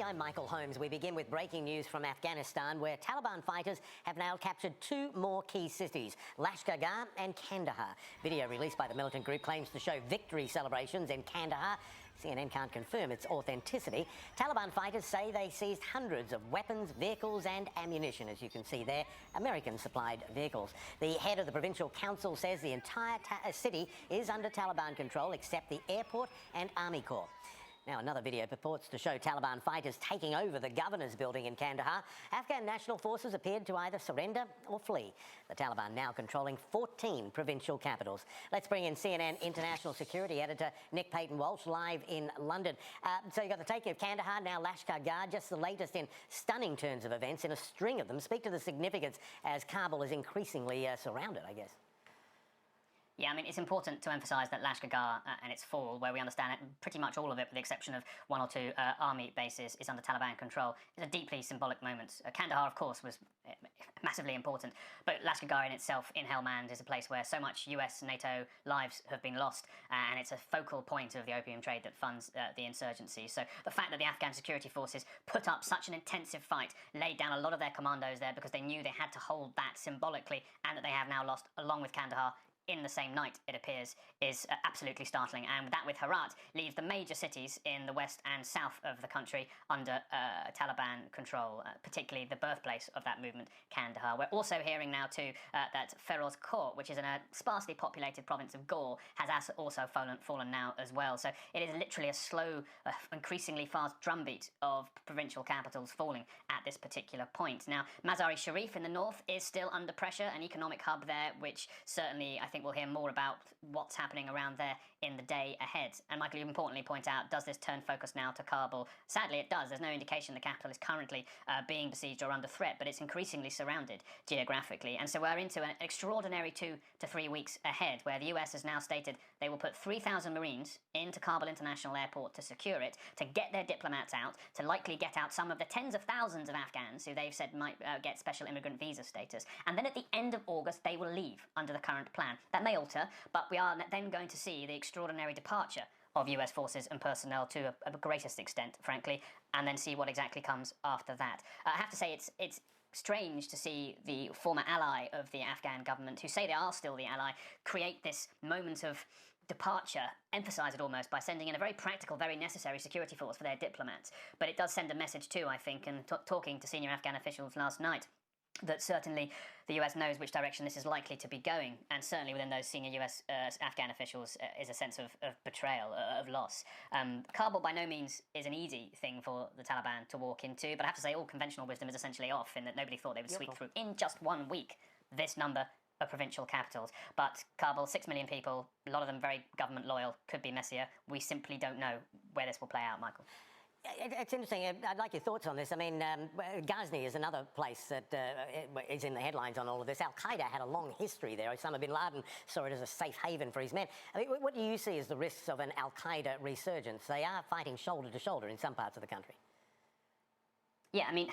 I'm Michael Holmes. We begin with breaking news from Afghanistan, where Taliban fighters have now captured two more key cities, Lashkar and Kandahar. Video released by the militant group claims to show victory celebrations in Kandahar. CNN can't confirm its authenticity. Taliban fighters say they seized hundreds of weapons, vehicles and ammunition, as you can see there, American-supplied vehicles. The head of the provincial council says the entire city is under Taliban control except the airport and army corps. Now, another video purports to show Taliban fighters taking over the governor's building in Kandahar. Afghan national forces appeared to either surrender or flee. The Taliban now controlling 14 provincial capitals. Let's bring in CNN international security editor Nick Payton-Walsh live in London. So you got the taking of Kandahar, now Lashkar, just the latest in stunning turns of events in a string of them. Speak to the significance as Kabul is increasingly surrounded, I guess. Yeah, I mean, it's important to emphasise that Lashkar and its fall, where we understand it, pretty much all of it, with the exception of one or two army bases, is under Taliban control, is a deeply symbolic moment. Kandahar, of course, was massively important, but Lashkar in itself, in Helmand, is a place where so much US, NATO lives have been lost, and it's a focal point of the opium trade that funds the insurgency. So the fact that the Afghan security forces put up such an intensive fight, laid down a lot of their commandos there because they knew they had to hold that symbolically, and that they have now lost, along with Kandahar, in the same night, it appears, is absolutely startling. And that, with Herat, leaves the major cities in the west and south of the country under Taliban control, particularly the birthplace of that movement, Kandahar. We're also hearing now, too, that Ferozkot, which is in a sparsely populated province of Ghor, has also fallen now as well. So it is literally a slow, increasingly fast drumbeat of provincial capitals falling at this particular point. Now, Mazar-e-Sharif in the north is still under pressure, an economic hub there, which certainly, I think, we'll hear more about what's happening around there in the day ahead. And Michael, you importantly point out, does this turn focus now to Kabul? Sadly, it does. There's no indication the capital is currently being besieged or under threat, but it's increasingly surrounded geographically. And so we're into an extraordinary 2 to 3 weeks ahead, where the US has now stated they will put 3,000 Marines into Kabul International Airport to secure it, to get their diplomats out, to likely get out some of the tens of thousands of Afghans who they've said might get special immigrant visa status. And then at the end of August, they will leave under the current plan. That may alter, but we are then going to see the extraordinary departure of US forces and personnel to a greatest extent, frankly, and then see what exactly comes after that. I have to say it's strange to see the former ally of the Afghan government, who say they are still the ally, create this moment of departure, emphasise it almost by sending in a very practical, very necessary security force for their diplomats. But it does send a message too, I think, and talking to senior Afghan officials last night, that certainly the US knows which direction this is likely to be going, and certainly within those senior US Afghan officials is a sense of betrayal, of loss. Kabul by no means is an easy thing for the Taliban to walk into, but I have to say all conventional wisdom is essentially off in that nobody thought they would sweep through in just 1 week this number of provincial capitals. But Kabul, 6 million people, a lot of them very government loyal, could be messier. We simply don't know where this will play out, Michael. It's interesting. I'd like your thoughts on this. I mean, Ghazni is another place that is in the headlines on all of this. Al-Qaeda had a long history there. Osama bin Laden saw it as a safe haven for his men. I mean, what do you see as the risks of an Al-Qaeda resurgence? They are fighting shoulder to shoulder in some parts of the country. Yeah, I mean,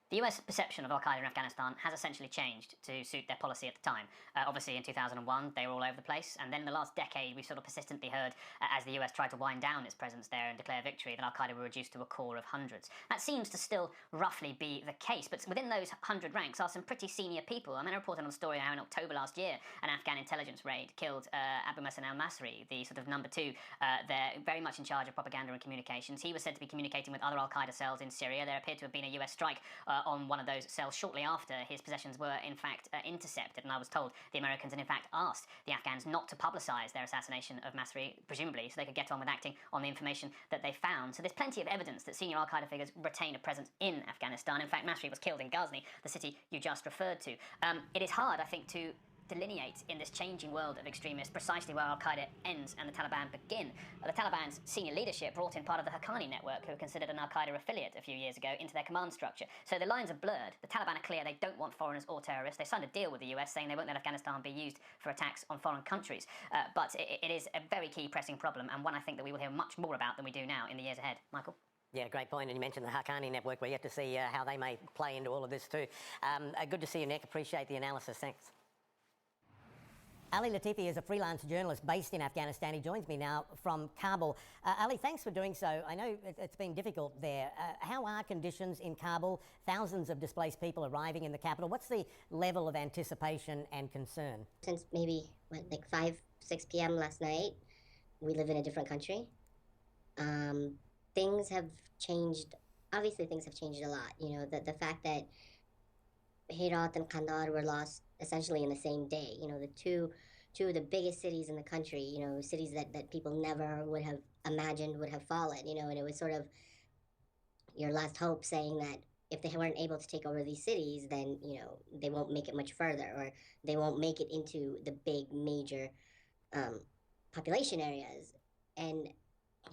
the US perception of Al-Qaeda in Afghanistan has essentially changed to suit their policy at the time. Obviously, in 2001, they were all over the place, and then in the last decade, we've sort of persistently heard, as the US tried to wind down its presence there and declare victory, that Al-Qaeda were reduced to a core of hundreds. That seems to still roughly be the case, but within those 100 ranks are some pretty senior people. I mean, I reported on a story how in October last year, an Afghan intelligence raid killed Abu Muhsin al-Masri, the sort of number 2 there, very much in charge of propaganda and communications. He was said to be communicating with other Al-Qaeda cells in Syria. There appeared to have been a US strike on one of those cells shortly after his possessions were in fact intercepted, and I was told the Americans had in fact asked the Afghans not to publicise their assassination of Masri, presumably so they could get on with acting on the information that they found. So there's plenty of evidence that senior Al-Qaeda figures retain a presence in Afghanistan. In fact, Masri was killed in Ghazni, the city you just referred to. It is hard, I think, to delineate in this changing world of extremists precisely where Al-Qaeda ends and the Taliban begin. The Taliban's senior leadership brought in part of the Haqqani network, who were considered an Al-Qaeda affiliate a few years ago, into their command structure. So the lines are blurred. The Taliban are clear they don't want foreigners or terrorists. They signed a deal with the US saying they won't let Afghanistan be used for attacks on foreign countries. But it is a very key pressing problem, and one I think that we will hear much more about than we do now in the years ahead. Michael? Yeah, great point. And you mentioned the Haqqani network. We're yet to see how they may play into all of this too. Good to see you, Nick. Appreciate the analysis. Thanks. Ali Latifi is a freelance journalist based in Afghanistan. He joins me now from Kabul. Ali, thanks for doing so. I know it's been difficult there. How are conditions in Kabul? Thousands of displaced people arriving in the capital. What's the level of anticipation and concern? Since maybe, like 5, 6 p.m. last night, we live in a different country. Things have changed. Obviously, things have changed a lot. You know, the fact that Herat and Kandahar were lost essentially in the same day. You know, the two of the biggest cities in the country. You know, cities that people never would have imagined would have fallen. You know, and it was sort of your last hope, saying that if they weren't able to take over these cities, then they won't make it much further, or they won't make it into the big major population areas. And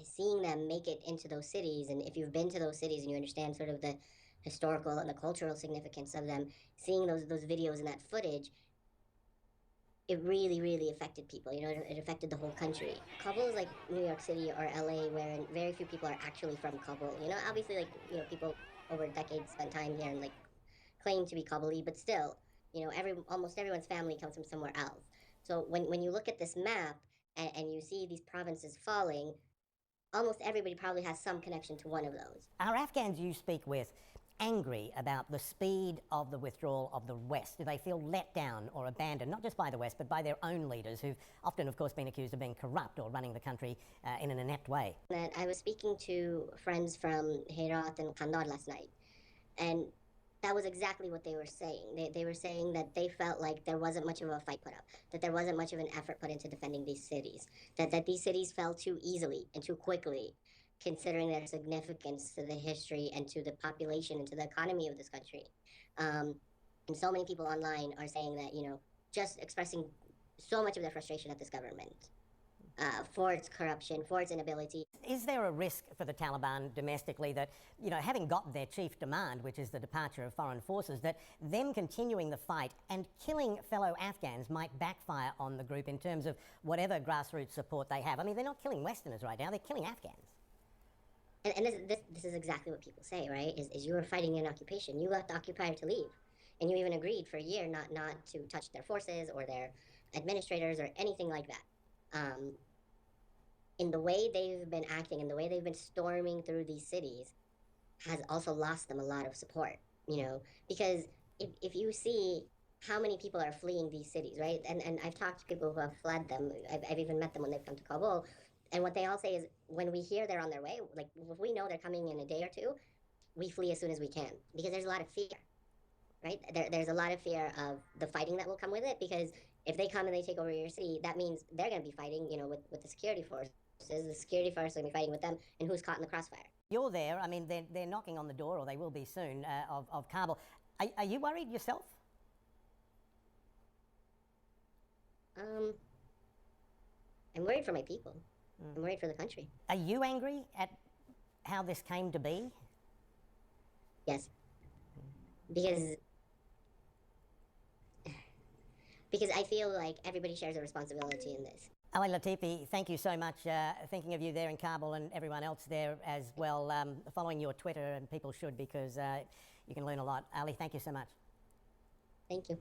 seeing them make it into those cities, and if you've been to those cities and you understand sort of the historical and the cultural significance of them, seeing those videos and that footage, it really, really affected people. You know, it affected the whole country. Kabul is like New York City or LA, where very few people are actually from Kabul. You know, obviously, like, people over decades spent time here and like claim to be Kabuli, but still, almost everyone's family comes from somewhere else. So when you look at this map and you see these provinces falling, almost everybody probably has some connection to one of those. Are Afghans you speak with angry about the speed of the withdrawal of the West? Do they feel let down or abandoned, not just by the West, but by their own leaders, who've often, of course, been accused of being corrupt or running the country in an inept way? That I was speaking to friends from Herat and Kandahar last night, and that was exactly what they were saying. They were saying that they felt like there wasn't much of a fight put up, that there wasn't much of an effort put into defending these cities, that these cities fell too easily and too quickly, considering their significance to the history and to the population and to the economy of this country. And so many people online are saying that, just expressing so much of their frustration at this government for its corruption, for its inability. Is there a risk for the Taliban domestically that, having got their chief demand, which is the departure of foreign forces, that them continuing the fight and killing fellow Afghans might backfire on the group in terms of whatever grassroots support they have? I mean, they're not killing Westerners right now, they're killing Afghans. And this is exactly what people say, right? Is you were fighting an occupation. You left the occupier to leave. And you even agreed for a year not to touch their forces or their administrators or anything like that. In the way they've been acting and the way they've been storming through these cities has also lost them a lot of support, because if you see how many people are fleeing these cities, right? And I've talked to people who have fled them. I've even met them when they've come to Kabul. And what they all say is, when we hear they're on their way, like if we know they're coming in a day or two, we flee as soon as we can, because there's a lot of fear, right? There's a lot of fear of the fighting that will come with it, because if they come and they take over your city, that means they're going to be fighting, with the security forces. The security forces are going to be fighting with them, and who's caught in the crossfire. You're there. I mean, they're knocking on the door, or they will be soon, of Kabul. Are you worried yourself? I'm worried for my people. I'm worried for the country. Are you angry at how this came to be? Yes. Because I feel like everybody shares a responsibility in this. Ali Latifi, thank you so much. Thinking of you there in Kabul and everyone else there as well. Following your Twitter, and people should, because you can learn a lot. Ali, thank you so much. Thank you.